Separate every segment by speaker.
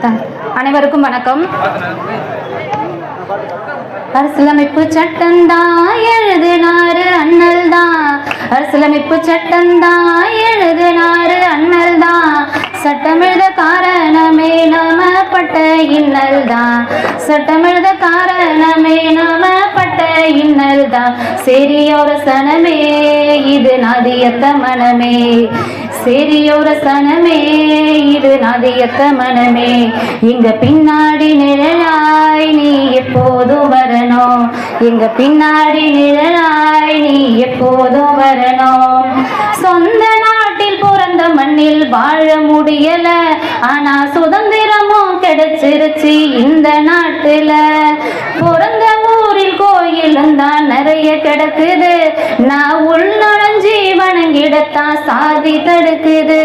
Speaker 1: அனைவருக்கும் வணக்கம். அரசியலமைப்பு சட்டம்தான் எழுதினாரு அண்ணல் தான். அரசியலமைப்பு சட்டம்தான் எழுதினாரு அண்ணல் தான். சட்டமெழுத காரணமே நாம பட்ட இன்னல் தான். சட்டமெழுத காரணமே நாம பட்ட இன்னல் தான். சரியொரு சனமே இது நாதியத்த மனமே. சரியொரு சனமே இது நாதியத்த மனமே. இங்க பின்னாடி நிழலாய் நீ எப்போதும் வரணும். எங்க பின்னாடி நிழலாய் நீ எப்போதும் வரணும். சொந்த நாட்டில் பிறந்த மண்ணில் வாழ முடியல, ஆனா சுதந்திரமும் கிடைச்சிருச்சு இந்த நாட்டுல. பிறந்த ஊரில் கோயிலும் தான் நிறைய கிடக்குது. நான் உள்நுழைஞ்சி வணங்கிடத்தான் சாதி தடுக்குது.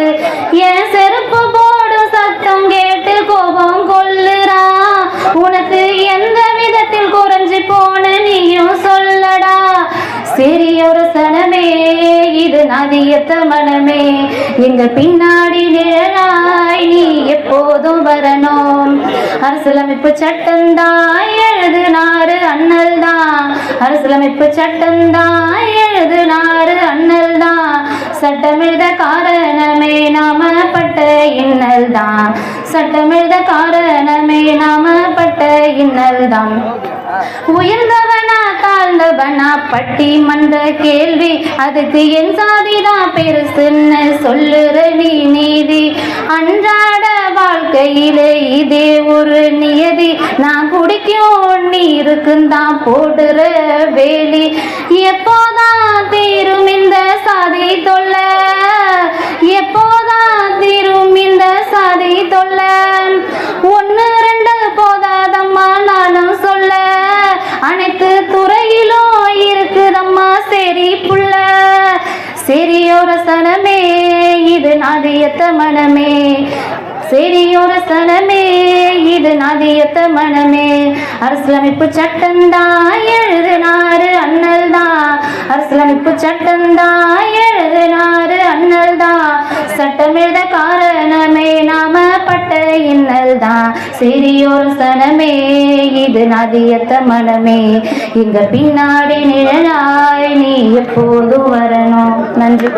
Speaker 1: என் செருப்பு போடும் சத்தம் கேட்டு கோபம் கொள்ளுறான். உனக்கு எந்த விதத்தில் குறைஞ்சி போன நீயும் சொல்லடா. சரியொரு சனமே இது நாதியத்த மனமே. எங்க பின்னாடி நிழலாய் நீ எப்போதும் வரணும். அரசியலமைப்பு சட்டம்தான் எழுதினாரு அண்ணல் தான். அரசியலமைப்பு சட்டம்தான் எழுதினாரு அண்ணல் தான். சட்டமெழுத காரணமே நாம பட்ட இன்னல் தான். சட்டமெழுத காரணமே நாம பட்ட இன்னல் தான். உயர்ந்தவனா தாழ்ந்தவனா பட்டி மன்ற கேள்வி, அதுக்கு என் சாதிதான் பெருசுன்னு சொல்லுற நீ நீதி. அன்றாட வாழ்க்கையில இதே ஒரு நியதி. நான் குடிக்கும் நீருக்குந்தான் போடுற வேலி. எப்போதான் தீரும் இந்த சாதி தொல்ல? எப்போதான் தீரும் இந்த சாதி தொல்ல? ஒன்னு ரெண்டு போதாதம்மா நானும் சொல்ல. அனைத்து துறையிலும் இருக்குதம்மா சரி புள்ள. சரியொரு சனமே இது நாதியத்த மனமே. சரியொரு சனமே இது நாதியத்த மனமே. அரசியலமைப்பு சட்டம்தான் எழுதினாரு அண்ணல் தான். அரசியலமைப்பு சட்டம்தான் எழுதினாரு அண்ணல் தான். சட்டமெழுத காரணமே நாம பட்ட இன்னல் தான். சரியொரு சனமே இது நாதியத்த மனமே. இங்க பின்னாடி நிழலாய் நீ எப்போதும் வரணும். நன்றி.